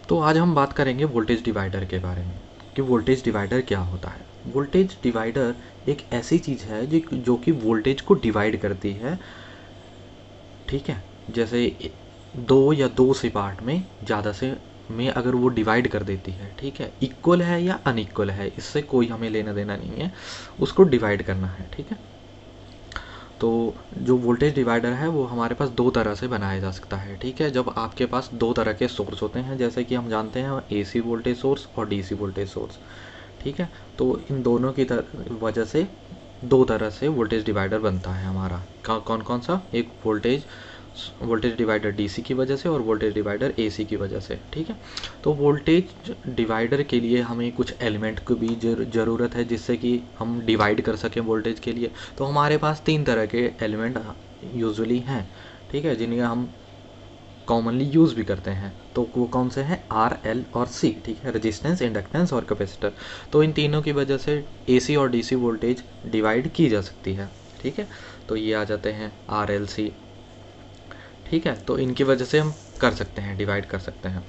तो आज हम बात करेंगे वोल्टेज डिवाइडर के बारे में कि वोल्टेज डिवाइडर क्या होता है। वोल्टेज डिवाइडर एक ऐसी चीज़ है जो कि वोल्टेज को डिवाइड करती है, ठीक है। जैसे दो या दो से पार्ट में ज़्यादा से में अगर वो डिवाइड कर देती है, ठीक है, इक्वल है या अनइक्वल है इससे कोई हमें लेना देना नहीं है, उसको डिवाइड करना है, ठीक है। तो जो वोल्टेज डिवाइडर है वो हमारे पास दो तरह से बनाया जा सकता है, ठीक है। जब आपके पास दो तरह के सोर्स होते हैं, जैसे कि हम जानते हैं एसी वोल्टेज सोर्स और डीसी वोल्टेज सोर्स, ठीक है। तो इन दोनों की वजह से दो तरह से वोल्टेज डिवाइडर बनता है हमारा। कौन कौन सा? एक वोल्टेज डिवाइडर डीसी की वजह से और वोल्टेज डिवाइडर एसी की वजह से, ठीक है। तो वोल्टेज डिवाइडर के लिए हमें कुछ एलिमेंट की भी ज़रूरत है जिससे कि हम डिवाइड कर सकें वोल्टेज के लिए। तो हमारे पास तीन तरह के एलिमेंट यूजुअली हैं, ठीक है, जिन्हें हम कॉमनली यूज़ भी करते हैं। तो वो कौन से हैं? आर, एल और सी, ठीक है, रेजिस्टेंस, इंडक्टेंस और कैपेसिटर। तो इन तीनों की वजह से एसी और डीसी वोल्टेज डिवाइड की जा सकती है, ठीक है। तो ये आ जाते हैं आर, एल, सी, ठीक है। तो इनकी वजह से हम कर सकते हैं, डिवाइड कर सकते हैं।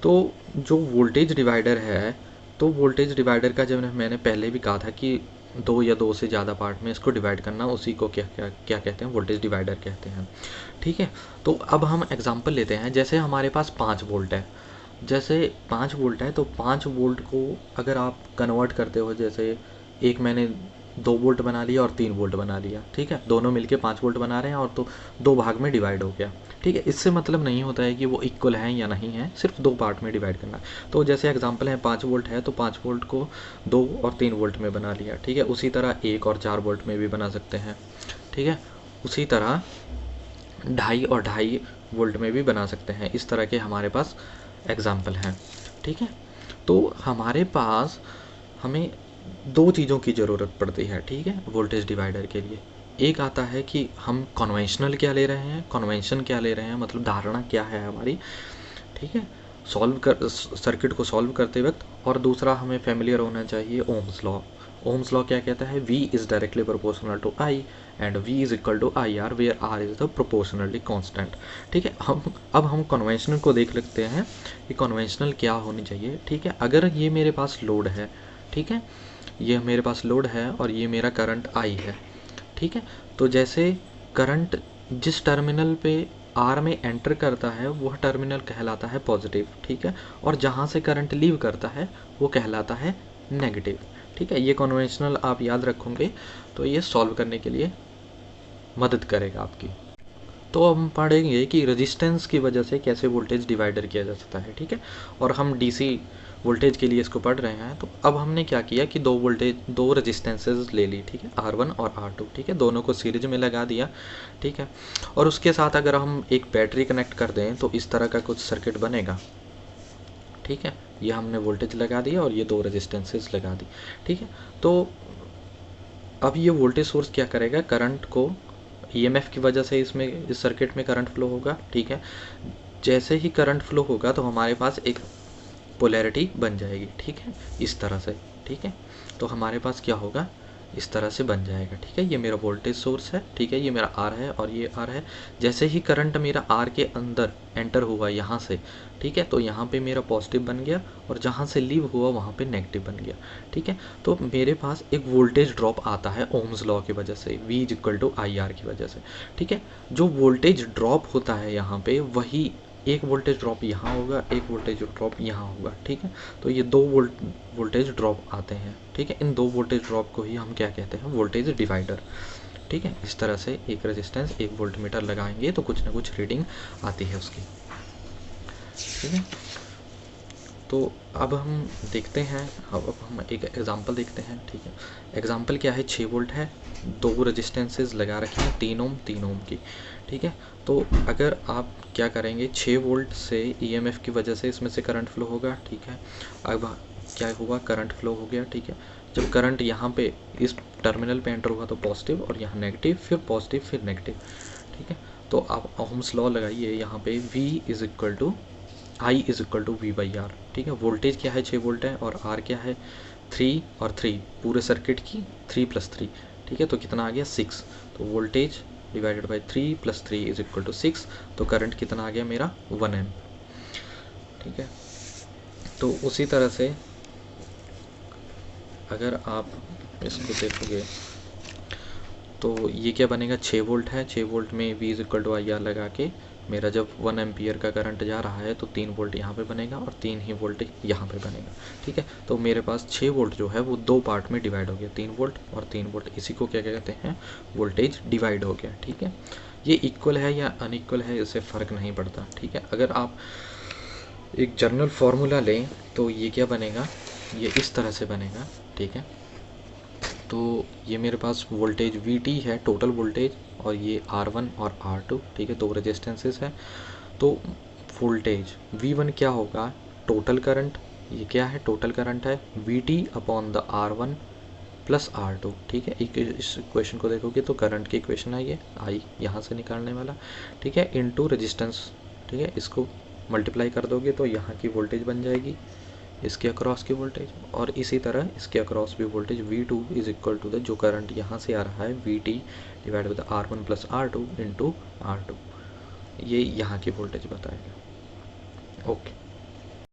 तो जो वोल्टेज डिवाइडर है, तो वोल्टेज डिवाइडर का जब मैंने पहले भी कहा था कि दो या दो से ज़्यादा पार्ट में इसको डिवाइड करना, उसी को क्या क्या क्या कहते हैं? वोल्टेज डिवाइडर कहते हैं, ठीक है। तो अब हम एग्जांपल लेते हैं। जैसे हमारे पास 5 वोल्ट है, जैसे 5 वोल्ट है तो 5 वोल्ट को अगर आप कन्वर्ट करते हो, जैसे एक मैंने 2 वोल्ट बना लिया और 3 वोल्ट बना लिया, ठीक है, दोनों मिलके 5 वोल्ट बना रहे हैं और तो दो भाग में डिवाइड हो गया, ठीक है। इससे मतलब नहीं होता है कि वो इक्वल हैं या नहीं है, सिर्फ दो पार्ट में डिवाइड करना है। तो जैसे एग्जांपल है 5 वोल्ट है तो 5 वोल्ट को 2 और 3 वोल्ट में बना लिया, ठीक है। उसी तरह 1 और 4 वोल्ट में भी बना सकते हैं, ठीक है। उसी तरह 2.5 और 2.5 वोल्ट में भी बना सकते हैं। इस तरह के हमारे पास एग्जाम्पल हैं, ठीक है। तो हमारे पास हमें दो चीज़ों की ज़रूरत पड़ती है, ठीक है, वोल्टेज डिवाइडर के लिए। एक आता है कि हम कन्वेंशनल क्या ले रहे हैं, कन्वेंशन क्या ले रहे हैं, मतलब धारणा क्या है हमारी, ठीक है, सर्किट को सॉल्व करते वक्त। और दूसरा हमें फेमिलियर होना चाहिए ओम्स लॉ। ओम्स लॉ क्या कहता है? V is directly proportional to I and V is equal to IR where R is the proportionally constant, ठीक है। अब हम कन्वेंशनल को देख लेते हैं कि कन्वेंशनल क्या होनी चाहिए, ठीक है। अगर ये मेरे पास लोड है, ठीक है, ये मेरे पास लोड है और ये मेरा करंट I है, ठीक है। तो जैसे करंट जिस टर्मिनल पे आर में एंटर करता है वह टर्मिनल कहलाता है पॉजिटिव, ठीक है, और जहाँ से करंट लीव करता है वो कहलाता है नेगेटिव, ठीक है। ये कन्वेंशनल आप याद रखोगे तो ये सॉल्व करने के लिए मदद करेगा आपकी। तो हम पढ़ेंगे कि रेजिस्टेंस की वजह से कैसे वोल्टेज डिवाइडर किया जा सकता है, ठीक है। और हम डीसी वोल्टेज के लिए इसको पढ़ रहे हैं। तो अब हमने क्या किया कि दो रेजिस्टेंसेज ले ली, ठीक है, R1 और R2, ठीक है, दोनों को सीरीज में लगा दिया, ठीक है। और उसके साथ अगर हम एक बैटरी कनेक्ट कर दें तो इस तरह का कुछ सर्किट बनेगा, ठीक है। ये हमने वोल्टेज लगा दिया और ये दो रेजिस्टेंसेज लगा दी, ठीक है। तो अब ये वोल्टेज सोर्स क्या करेगा? करंट को ईएमएफ की वजह से इसमें इस सर्किट में करंट फ्लो होगा, ठीक है। जैसे ही करंट फ्लो होगा तो हमारे पास एक पोलैरिटी बन जाएगी, ठीक है, इस तरह से, ठीक है। तो हमारे पास क्या होगा? इस तरह से बन जाएगा, ठीक है। ये मेरा वोल्टेज सोर्स है, ठीक है, ये मेरा आर है और ये आर है। जैसे ही करंट मेरा आर के अंदर एंटर हुआ यहाँ से, ठीक है, तो यहाँ पे मेरा पॉजिटिव बन गया और जहाँ से लीव हुआ वहाँ पे नेगेटिव बन गया, ठीक है। तो मेरे पास एक वोल्टेज ड्रॉप आता है ओम्स लॉ की वजह से, V is equal to IR की वजह से, ठीक है। जो वोल्टेज ड्रॉप होता है यहाँ पे, वही एक वोल्टेज ड्रॉप यहाँ होगा, एक वोल्टेज ड्रॉप यहाँ होगा, ठीक है। तो ये दो वोल्टेज ड्रॉप आते हैं, ठीक है। इन दो वोल्टेज ड्रॉप को ही हम क्या कहते हैं? वोल्टेज डिवाइडर, ठीक है। इस तरह से एक रेजिस्टेंस, एक वोल्ट मीटर लगाएंगे तो कुछ ना कुछ रीडिंग आती है उसकी, ठीक है। तो अब हम देखते हैं, अब हम एक एग्जांपल देखते हैं, ठीक है। एग्जांपल क्या है? 6 वोल्ट है, दो रेजिस्टेंसेज लगा रखी हैं, 3 ओम की, ठीक है। तो अगर आप क्या करेंगे, 6 वोल्ट से ईएमएफ की वजह से इसमें से करंट फ्लो होगा, ठीक है। अब क्या हुआ? करंट फ्लो हो गया, ठीक है। जब करंट यहाँ पे इस टर्मिनल पे एंटर हुआ तो पॉजिटिव और यहाँ नेगेटिव, फिर पॉजिटिव फिर नेगेटिव, ठीक है। तो आप ओम्स लॉ लगाइए यहाँ पे, V is equal to I is equal to V/R, ठीक है। वोल्टेज क्या है? 6 वोल्ट है और R क्या है? 3 और 3, पूरे सर्किट की 3 + 3, ठीक है। तो कितना आ गया? 6। तो voltage divided by 3 + 3 is equal to 6। तो करंट कितना आ गया मेरा? 1 एम्प, ठीक है। तो उसी तरह से अगर आप इसको देखोगे तो ये क्या बनेगा, 6 वोल्ट है, 6 वोल्ट में V is equal to I R लगा के मेरा जब 1 एम्पियर का करंट जा रहा है तो 3 वोल्ट यहाँ पे बनेगा और 3 ही वोल्ट यहाँ पे बनेगा। ठीक है, तो मेरे पास 6 वोल्ट जो है वो 2 पार्ट में डिवाइड हो गया, 3 वोल्ट और 3 वोल्ट। इसी को क्या कहते हैं, वोल्टेज डिवाइड हो गया। ठीक है, ये इक्वल है या अनइक्वल है इससे फ़र्क नहीं पड़ता। ठीक है, अगर आप एक जनरल फार्मूला लें तो ये क्या बनेगा, ये इस तरह से बनेगा। ठीक है, तो ये मेरे पास वोल्टेज VT है, टोटल वोल्टेज, और ये R1 और R2। ठीक है, 2 रेजिस्टेंसेस है। तो वोल्टेज V1 क्या होगा, टोटल करंट, ये क्या है, टोटल करंट है VT upon the R1 plus R2। ठीक है, इस इक्वेशन को देखोगे तो करंट की इक्वेशन है ये आई यहाँ से निकालने वाला। ठीक है, इनटू रेजिस्टेंस। ठीक है, इसको मल्टीप्लाई कर दोगे तो यहाँ की वोल्टेज बन जाएगी इसके अक्रॉस की वोल्टेज, और इसी तरह इसके अक्रॉस भी voltage V2 is equal to the जो करंट यहाँ से आ रहा है VT divide with R1 plus R2 into R2, ये यहाँ की वोल्टेज बताएगा। ओके।